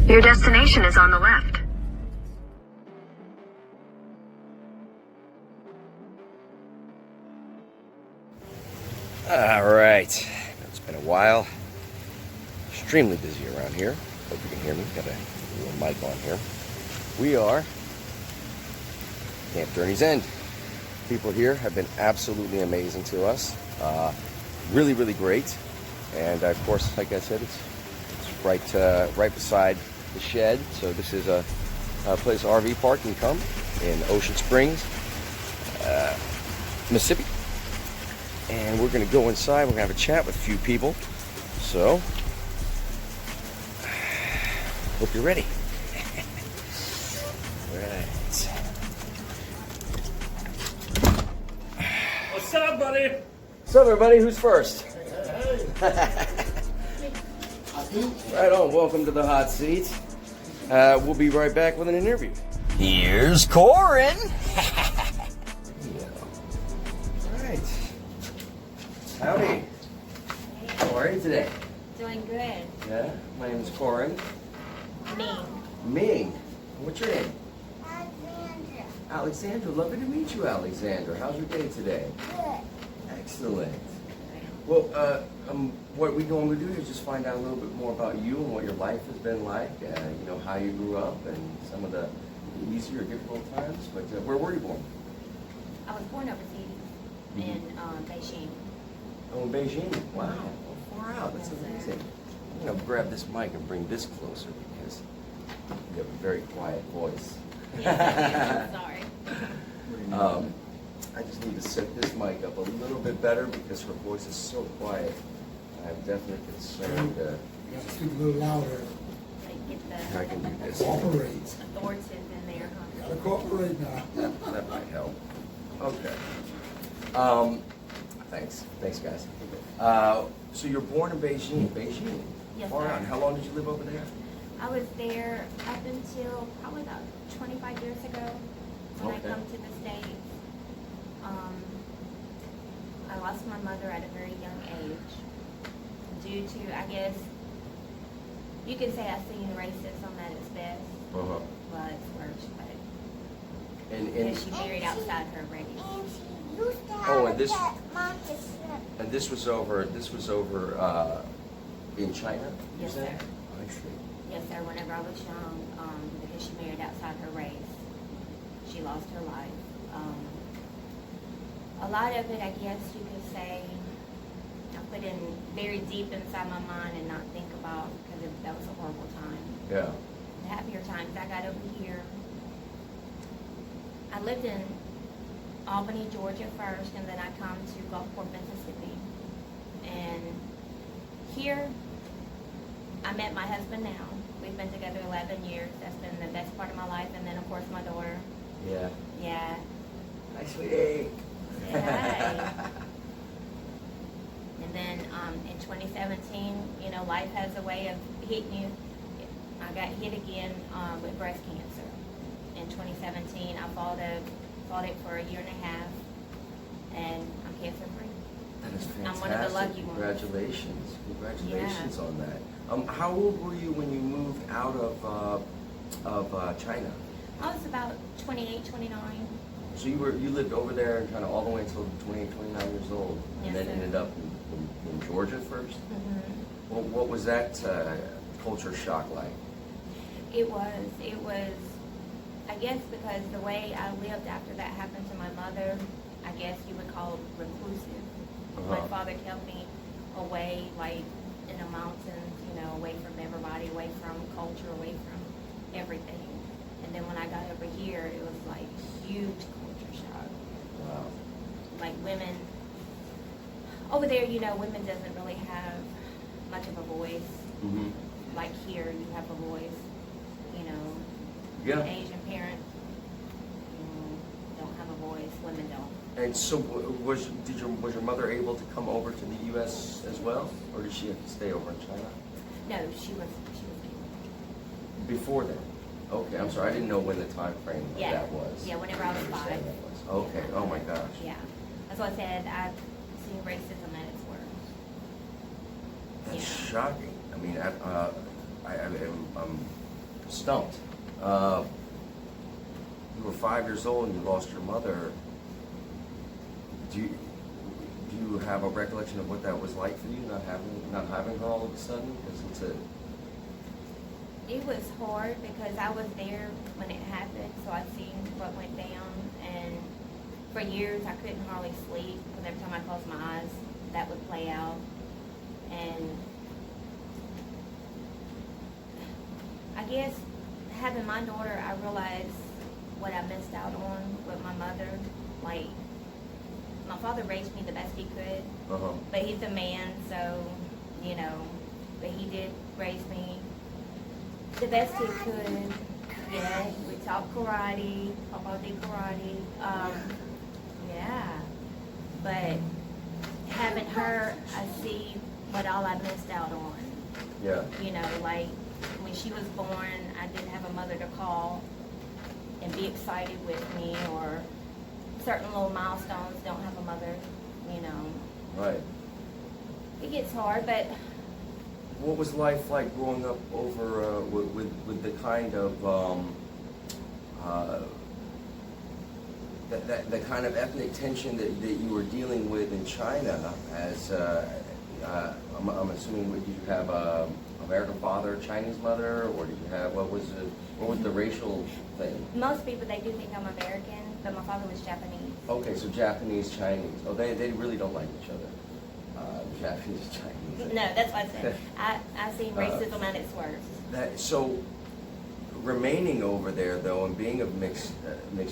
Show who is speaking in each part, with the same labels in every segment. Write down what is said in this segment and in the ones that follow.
Speaker 1: Your destination is on the left.
Speaker 2: All right, it's been a while. Extremely busy around here. Hope you can hear me. Got a little mic on here. We are Camp Journey's End. People here have been absolutely amazing to us. Really, really great. And of course, like I said, it's right beside the shed. So this is a place RV park can come in Ocean Springs, Mississippi. And we're going to go inside. We're going to have a chat with a few people. So, hope you're ready. Right.
Speaker 3: What's up, buddy?
Speaker 2: What's up, everybody? Who's first? Right on. Welcome to the hot seat. We'll be right back with an interview. Here's Corin. Right. Howdy. How are you today?
Speaker 4: Doing good.
Speaker 2: Yeah. My name is Corin.
Speaker 4: Ming.
Speaker 2: Ming. What's your name?
Speaker 5: Alexandra.
Speaker 2: Alexandra. Lovely to meet you, Alexandra. How's your day today?
Speaker 5: Good.
Speaker 2: Excellent. Well, what we normally do is just find out a little bit more about you and what your life has been like. You know, how you grew up and some of the easier or difficult times. But where were you born?
Speaker 4: I was born overseas in Beijing.
Speaker 2: Oh, in Beijing. Wow. Far out. That's
Speaker 4: Yes, sir.
Speaker 2: amazing. I'm going to grab this mic and bring this closer because you have a very quiet voice.
Speaker 4: Yes, I'm sorry.
Speaker 2: I just need to set this mic up a little bit better because her voice is so quiet. I'm definitely concerned.
Speaker 6: You have to speak a little louder.
Speaker 4: Like, get
Speaker 2: I
Speaker 4: the
Speaker 2: can do this.
Speaker 6: Cooperate.
Speaker 4: authoritative in there,
Speaker 6: You
Speaker 4: huh?
Speaker 6: gotta cooperate now.
Speaker 2: That might help. Okay. Thanks, guys. So you're born in Beijing. Beijing.
Speaker 4: Yes,
Speaker 2: Far
Speaker 4: sir.
Speaker 2: out. How long did you live over there?
Speaker 4: I was there up until probably about 25 years ago when
Speaker 2: Okay.
Speaker 4: I come to the States. I lost my mother at a very young age due to, I guess, you could say I seen racism at its best,
Speaker 2: Uh-huh.
Speaker 4: but it's worse, but
Speaker 2: And
Speaker 4: because she married outside her race.
Speaker 5: And she used to have
Speaker 2: Oh,
Speaker 5: a
Speaker 2: and this-
Speaker 5: pet monkey shrimp.
Speaker 2: and this was over in China? you
Speaker 4: Yes,
Speaker 2: said?
Speaker 4: sir.
Speaker 2: I see.
Speaker 4: Yes, sir. Whenever I was young, because she married outside her race, she lost her life. A lot of it, I guess you could say, I put in very deep inside my mind and not think about because that was a horrible time.
Speaker 2: Yeah.
Speaker 4: The happier times I got over here. I lived in Albany, Georgia first, and then I come to Gulfport, Mississippi. And here, I met my husband now. We've been together 11 years. That's been the best part of my life. And then, of course, my daughter.
Speaker 2: Yeah.
Speaker 4: Yeah.
Speaker 2: Hi, sweetie.
Speaker 4: Yeah. And then in 2017, you know, life has a way of hitting you. I got hit again with breast cancer. In 2017, I fought it for a year and a half, and I'm cancer free.
Speaker 2: That is fantastic.
Speaker 4: I'm one of the lucky ones.
Speaker 2: Congratulations. Congratulations
Speaker 4: Yeah.
Speaker 2: on that. How old were you when you moved out of China?
Speaker 4: I was about 28, 29.
Speaker 2: So you lived over there and kind of all the way until 28, 29 years old, and
Speaker 4: Yes,
Speaker 2: then
Speaker 4: sir.
Speaker 2: ended up in Georgia first?
Speaker 4: Mm-hmm.
Speaker 2: Well, what was that culture shock like?
Speaker 4: It was, I guess because the way I lived after that happened to my mother, I guess you would call it reclusive. My
Speaker 2: Uh-huh.
Speaker 4: father kept me away, like in the mountains, you know, away from everybody, away from culture, away from everything. And then when I got over here, it was like huge culture shock.
Speaker 2: Wow.
Speaker 4: Like women, over there, you know, women doesn't really have much of a voice.
Speaker 2: Mm-hmm.
Speaker 4: Like here, you have a voice, you know.
Speaker 2: Yeah.
Speaker 4: Asian parents don't have a voice. Women don't.
Speaker 2: And so, was your mother able to come over to the U.S. as well, or did she have to stay over in China?
Speaker 4: No, she was.
Speaker 2: Before then? Okay, I'm sorry, I didn't know when the time frame of
Speaker 4: Yeah.
Speaker 2: that was.
Speaker 4: Yeah, whenever I was
Speaker 2: understand
Speaker 4: 5.
Speaker 2: that was. Okay, oh my gosh.
Speaker 4: Yeah, that's why I said I've seen racism at its worst.
Speaker 2: That's
Speaker 4: Yeah.
Speaker 2: shocking. I mean, stumped. You were 5 years old and you lost your mother. Do you have a recollection of what that was like for you, not having her all of a sudden? Because
Speaker 4: It was hard because I was there when it happened, so I seen what went down, and for years I couldn't hardly sleep because every time I closed my eyes, that would play out. And I guess having my daughter, I realized what I missed out on with my mother. Like, my father raised me the best he could, but he's a man, so, you know, but he did raise me the best he could. Yeah, we taught karate, Papa did karate. Yeah, but having her, I see what all I missed out on.
Speaker 2: yeah,
Speaker 4: You know, like when she was born, I didn't have a mother to call and be excited with me, or certain little milestones, don't have a mother, you know.
Speaker 2: right.
Speaker 4: It gets hard, but
Speaker 2: What was life like growing up over with the kind of the kind of ethnic tension that you were dealing with in China? As I'm assuming, did you have a American father, Chinese mother, or did you have what was the racial thing?
Speaker 4: most people, they do think I'm American, but my father was Japanese.
Speaker 2: Okay, so Japanese, Chinese. Oh, they really don't like each other. Japanese, Chinese.
Speaker 4: No, that's what I said. I seen racism at its worst.
Speaker 2: So, remaining over there though, and being of mixed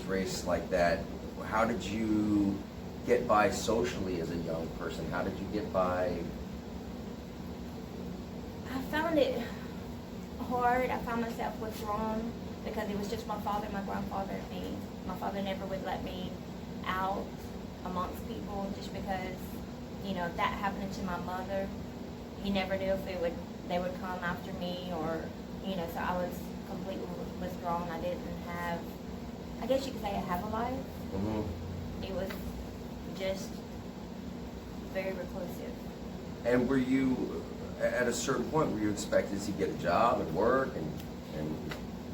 Speaker 2: race like that, how did you get by socially as a young person? How did you get by?
Speaker 4: I found it hard. I found myself withdrawn because it was just my father, my grandfather, and me. My father never would let me out amongst people just because, you know, if that happened to my mother, he never knew if they would come after me, or, you know, so I was completely withdrawn. I didn't have, I guess you could say I have a life.
Speaker 2: Mm-hmm.
Speaker 4: It was just very reclusive.
Speaker 2: And were you, at a certain point, were you expected to get a job and work and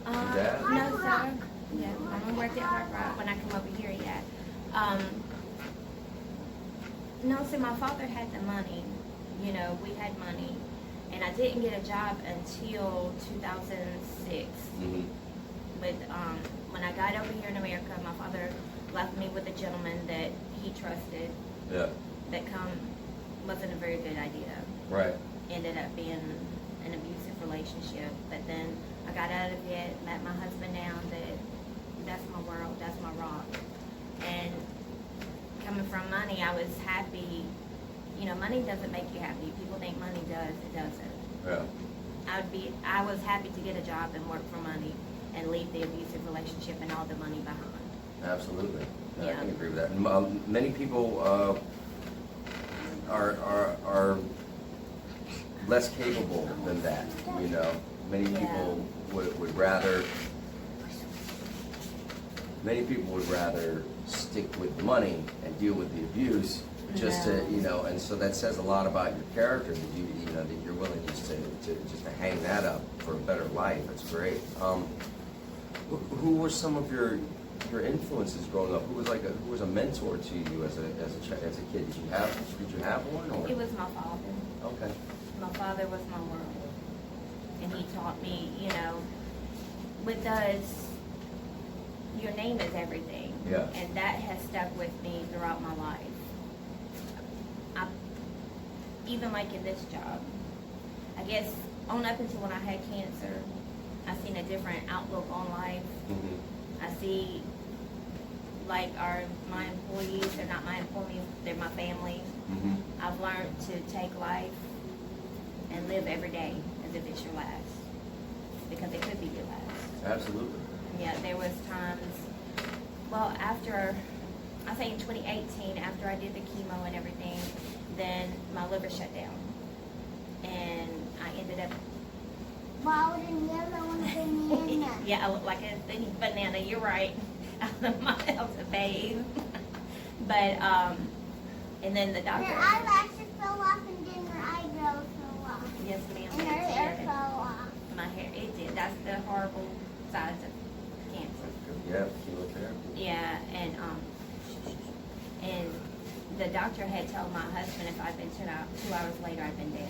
Speaker 2: do that?
Speaker 4: No, sir. Yeah, I don't work at Hard Rock when I come over here yet. No, see, my father had the money. You know, we had money. And I didn't get a job until 2006.
Speaker 2: Mm-hmm.
Speaker 4: But when I got over here in America, my father left me with a gentleman that he trusted.
Speaker 2: Yeah.
Speaker 4: That wasn't a very good idea.
Speaker 2: Right.
Speaker 4: Ended up being an abusive relationship. But then I got out of it, met my husband now, that's my world, that's my rock. And coming from money, I was happy. You know, money doesn't make you happy. People think money does, it doesn't.
Speaker 2: Yeah.
Speaker 4: I was happy to get a job and work for money and leave the abusive relationship and all the money behind.
Speaker 2: Absolutely. I
Speaker 4: Yeah.
Speaker 2: can agree with that. Many people are less capable than that. You know, many people would rather. Many people would rather stick with the money and deal with the abuse, just to, you know, and so that says a lot about your character, that you know, that you're willing just to hang that up for a better life. That's great. Who were some of your influences growing up? Who was a mentor to you as a kid? Did you have one? Or?
Speaker 4: It was my father.
Speaker 2: Okay.
Speaker 4: My father was my world. And he taught me, you know, with us, your name is everything.
Speaker 2: Yeah.
Speaker 4: And that has stuck with me throughout my life. Even like in this job, I guess on up until when I had cancer, I seen a different outlook on life.
Speaker 2: Mm-hmm.
Speaker 4: I see, like, my employees, they're not my employees, they're my family.
Speaker 2: Mm-hmm.
Speaker 4: I've learned to take life and live every day as if it's your last, because it could be your last.
Speaker 2: Absolutely.
Speaker 4: Yeah, there was times, well, after, I say in 2018, after I did the chemo and everything, then my liver shut down. And I ended up...
Speaker 5: Wild and yellow and banana.
Speaker 4: Yeah, I look like a banana, you're right. I was a babe. But, and then the doctor...
Speaker 5: Her eyelashes fell off and then her eyebrows fell off.
Speaker 4: Yes, ma'am.
Speaker 5: And her hair fell off.
Speaker 4: My hair, it did. That's the hard horrible sides of cancer.
Speaker 2: Yeah, chemotherapy.
Speaker 4: Yeah, and the doctor had told my husband if I'd been 2 hours later, I'd been dead.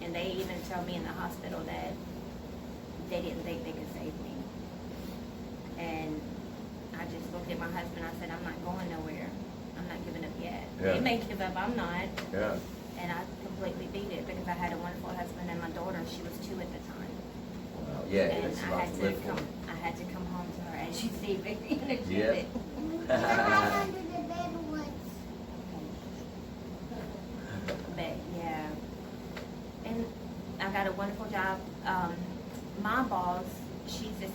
Speaker 4: And they even told me in the hospital that they didn't think they could save me. And I just looked at my husband. I said, I'm not going nowhere. I'm not giving up yet.
Speaker 2: Yeah.
Speaker 4: They may give up. I'm not.
Speaker 2: Yeah.
Speaker 4: And I completely beat it because I had a wonderful husband and my daughter. She was 2 at the time.
Speaker 2: Wow. Yeah,
Speaker 4: And
Speaker 2: it's a
Speaker 4: I
Speaker 2: lot
Speaker 4: had
Speaker 2: to
Speaker 4: to
Speaker 2: live for.
Speaker 4: come. I had to come home to her, as you see, very energetic.
Speaker 5: You can hide under the bed once.
Speaker 4: But yeah, and I got a wonderful job. My boss, she's the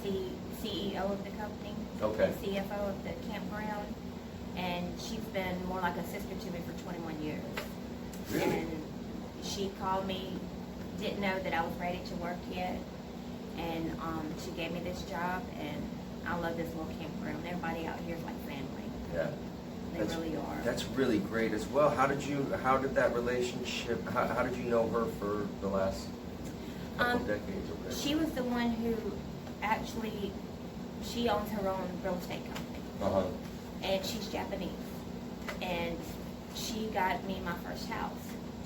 Speaker 4: CEO of the company,
Speaker 2: Okay.
Speaker 4: the CFO of the campground, and she's been more like a sister to me for 21 years.
Speaker 2: Really?
Speaker 4: And she called me, didn't know that I was ready to work yet, and she gave me this job, and I love this little campground. Everybody out here is like family.
Speaker 2: Yeah.
Speaker 4: They really are.
Speaker 2: That's really great as well. How did that relationship, how did you know her for the last couple of decades? Okay.
Speaker 4: She was the one who actually, she owns her own real estate company,
Speaker 2: Uh-huh.
Speaker 4: and she's Japanese. And she got me my first house,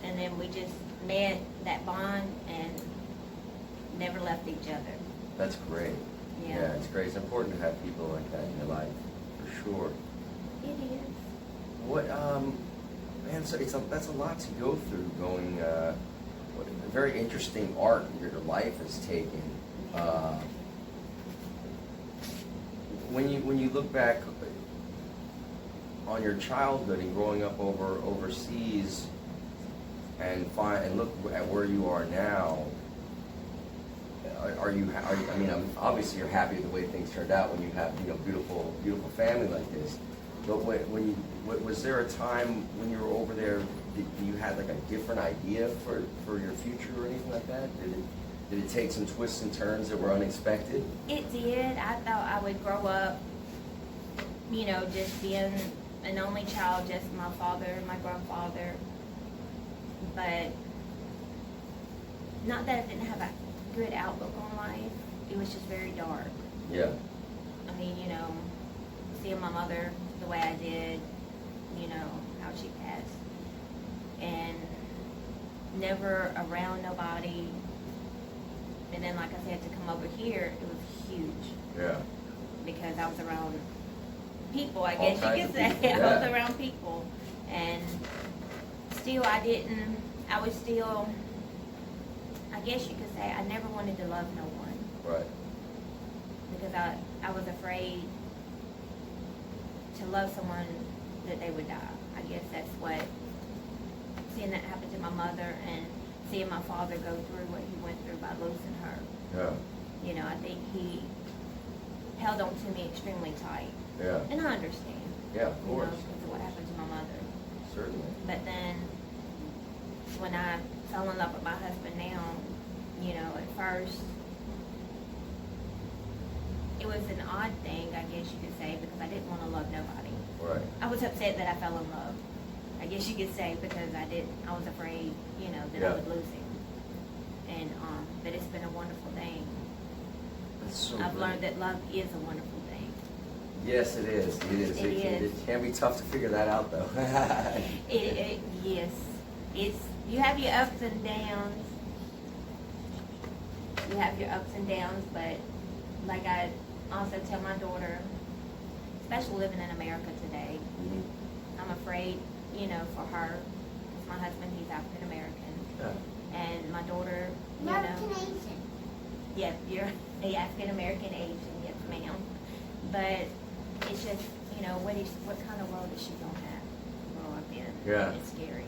Speaker 4: and then we just met, that bond, and never left each other.
Speaker 2: That's great.
Speaker 4: Yeah.
Speaker 2: It's great. It's important to have people like that in your life, for sure.
Speaker 4: It is.
Speaker 2: What, man, so that's a lot to go through going, what a very interesting arc your life has taken. When you look back on your childhood and growing up overseas and look at where you are now, are you, I mean, obviously you're happy with the way things turned out when you have, beautiful family like this. But was there a time when you were over there that you had like a different idea for your future or anything like that? Did it take some twists and turns that were unexpected?
Speaker 4: It did. I thought I would grow up, just being an only child, just my father and my grandfather. But not that I didn't have a good outlook on life. It was just very dark.
Speaker 2: Yeah.
Speaker 4: I mean, seeing my mother the way I did, how she passed. And never around nobody. And then, like I said, to come over here, it was huge.
Speaker 2: Yeah.
Speaker 4: Because I was around people, I
Speaker 2: All
Speaker 4: guess you
Speaker 2: kinds
Speaker 4: could
Speaker 2: of
Speaker 4: say.
Speaker 2: people,
Speaker 4: I was
Speaker 2: yeah.
Speaker 4: around people. And still, I was still, I guess you could say, I never wanted to love no one.
Speaker 2: Right.
Speaker 4: Because I was afraid to love someone that they would die. I guess that's what, seeing that happen to my mother and seeing my father go through what he went through by losing her.
Speaker 2: Yeah.
Speaker 4: I think he held on to me extremely tight.
Speaker 2: Yeah.
Speaker 4: And I understand.
Speaker 2: Yeah, of course.
Speaker 4: Because of what happened to my mother.
Speaker 2: Certainly.
Speaker 4: But then, when I fell in love with my husband now, at first, it was an odd thing, I guess you could say, because I didn't want to love nobody.
Speaker 2: Right.
Speaker 4: I was upset that I fell in love, I guess you could say, because I was afraid, that
Speaker 2: Yeah.
Speaker 4: I would lose him. And, but it's been a wonderful thing.
Speaker 2: That's so
Speaker 4: I've
Speaker 2: great.
Speaker 4: learned that love is a wonderful thing.
Speaker 2: Yes, it is. It is.
Speaker 4: It is.
Speaker 2: It can be tough to figure that out, though.
Speaker 4: Yes. You have your ups and downs. You have your ups and downs, but like I also tell my daughter, especially living in America today,
Speaker 2: Mhm.
Speaker 4: I'm afraid, for her, because my husband, he's African American,
Speaker 2: Yeah.
Speaker 4: and my daughter,
Speaker 5: American Asian.
Speaker 4: yeah, you're a African American Asian, yes ma'am. But it's just, what kind of world is she gonna have to grow up in?
Speaker 2: Yeah.
Speaker 4: It's scary.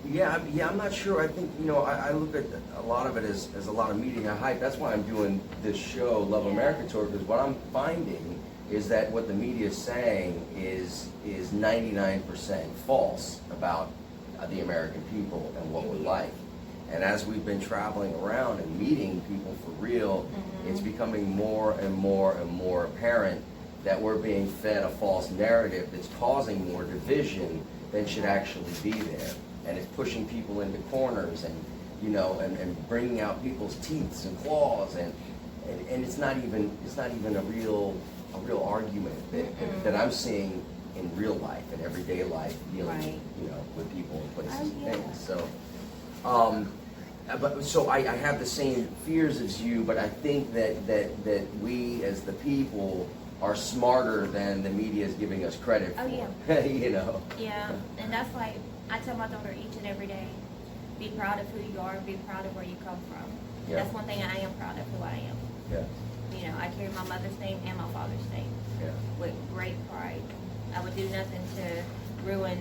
Speaker 2: Yeah, I'm not sure. I think, I look at a lot of it as a lot of media hype. That's why I'm doing this show, Love
Speaker 4: Yeah.
Speaker 2: America Tour, because what I'm finding is that what the media is saying is 99% false about the American people and what we're
Speaker 4: Yeah.
Speaker 2: like. And as we've been traveling around and meeting people for real,
Speaker 4: Mhm.
Speaker 2: it's becoming more and more and more apparent that we're being fed a false narrative that's causing more division than should actually be there. And it's pushing people into corners and, and bringing out people's teeth and claws. And and it's not even a real argument that I'm seeing in real life, in everyday life, dealing
Speaker 4: Right.
Speaker 2: with people and places
Speaker 4: Oh,
Speaker 2: and
Speaker 4: yeah.
Speaker 2: things. So, I have the same fears as you, but I think that we as the people are smarter than the media is giving us credit for.
Speaker 4: Oh, yeah. Yeah, and that's why I tell my daughter each and every day, be proud of who you are, be proud of where you come from.
Speaker 2: Yeah.
Speaker 4: That's one thing I am proud of who I am.
Speaker 2: Yeah.
Speaker 4: I carry my mother's name and my father's name
Speaker 2: Yeah.
Speaker 4: with great pride. I would do nothing to ruin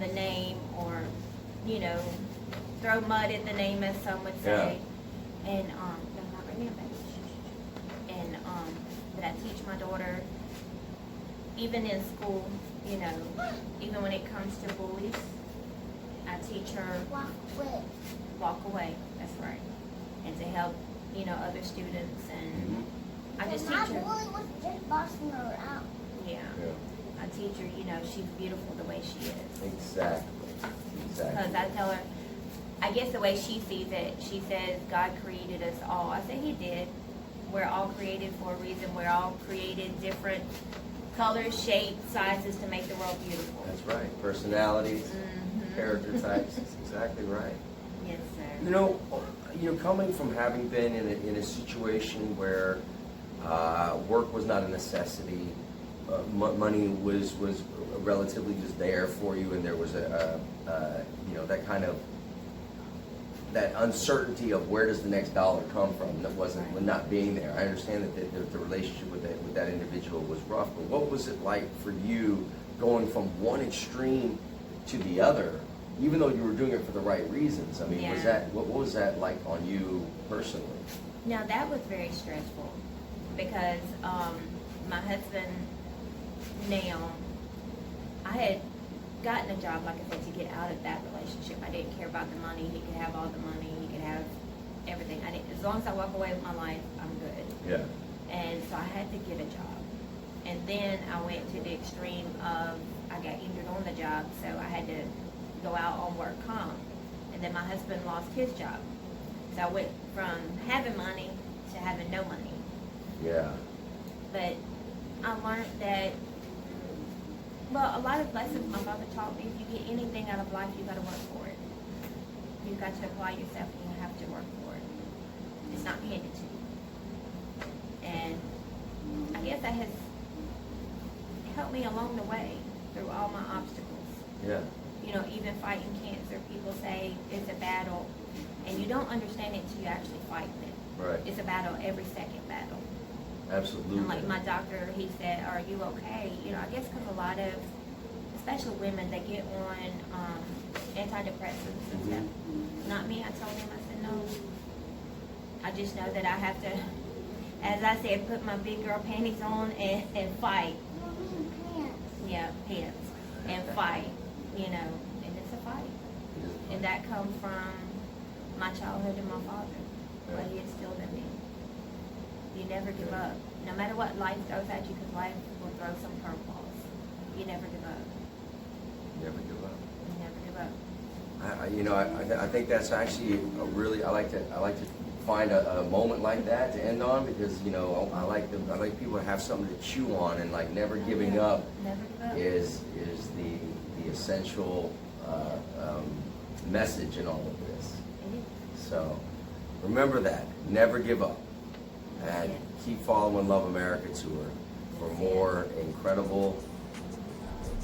Speaker 4: the name or, throw mud at the name, as some would say. And no, not right now, baby. And but I teach my daughter, even in school, even when it comes to bullies, I teach her walk away. That's right, and to help other students, and I just teach
Speaker 5: My
Speaker 4: her.
Speaker 5: bully was just bossing her out.
Speaker 4: Yeah. I teach her, she's beautiful the way she is.
Speaker 2: Exactly.
Speaker 4: Because I tell her, I guess the way she sees it, she says God created us all. I say He did. We're all created for a reason. We're all created different colors, shapes, sizes to make the world beautiful.
Speaker 2: That's right. Personalities, character types. That's exactly right.
Speaker 4: Yes, sir.
Speaker 2: Coming from having been in a situation where work was not a necessity, money was relatively just there for you, and there was that kind of that uncertainty of where does the next dollar come from. That wasn't not being there. I understand that the relationship with that individual was rough, but what was it like for you going from one extreme to the other, even though you were doing it for the right reasons? I mean, what was that like on you personally?
Speaker 4: Now that was very stressful because my husband now, I had gotten a job, like I said, to get out of that relationship. I didn't care about the money. He could have all the money. He could have everything. As long as I walk away with my life, I'm good.
Speaker 2: Yeah.
Speaker 4: And so I had to get a job. And then I went to the extreme of I got injured on the job, so I had to go out on work comp. And then my husband lost his job. So I went from having money to having no money.
Speaker 2: Yeah.
Speaker 4: But I learned that, a lot of lessons my father taught me. If you get anything out of life, you got to work for it. You've got to apply yourself, and you have to work for it. It's not handed to you. And I guess that has helped me along the way through all my obstacles.
Speaker 2: Yeah.
Speaker 4: Even fighting cancer, people say it's a battle, and you don't understand it until you actually fight it.
Speaker 2: Right.
Speaker 4: It's a battle, every second battle.
Speaker 2: Absolutely.
Speaker 4: And like my doctor, he said, "Are you okay?" I guess because a lot of, especially women, they get on antidepressants and stuff. Not me. I told him, I said, no. I just know that I have to, as I said, put my big girl panties on and fight. Yeah, pants. And fight, and it's a fight. And that comes from my childhood and my father, what he instilled in me. You never give up. No matter what life throws at you, because life will throw some curveballs. You never give up.
Speaker 2: Never give up.
Speaker 4: You never give up.
Speaker 2: I think that's actually a really. I like to find a moment like that to end on, because I like people to have something to chew on, and like never giving up
Speaker 4: Never give up.
Speaker 2: is the essential message in all of this.
Speaker 4: It is.
Speaker 2: So remember that. Never give up. And keep following Love America Tour for more incredible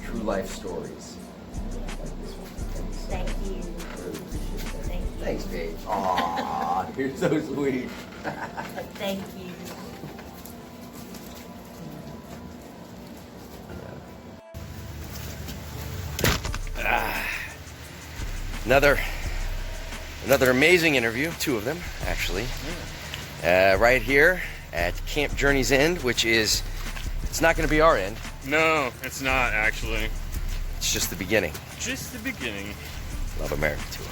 Speaker 2: true life stories like this one.
Speaker 4: Thank you.
Speaker 2: Really appreciate that.
Speaker 4: Thank you.
Speaker 2: Thanks, babe. Aw, you're so sweet.
Speaker 4: Thank you.
Speaker 2: Another amazing interview, two of them actually, right here at Camp Journey's End, which is, it's not going to be our end.
Speaker 3: No, it's not actually.
Speaker 2: It's just the beginning.
Speaker 3: Just the beginning.
Speaker 2: Love America Tour.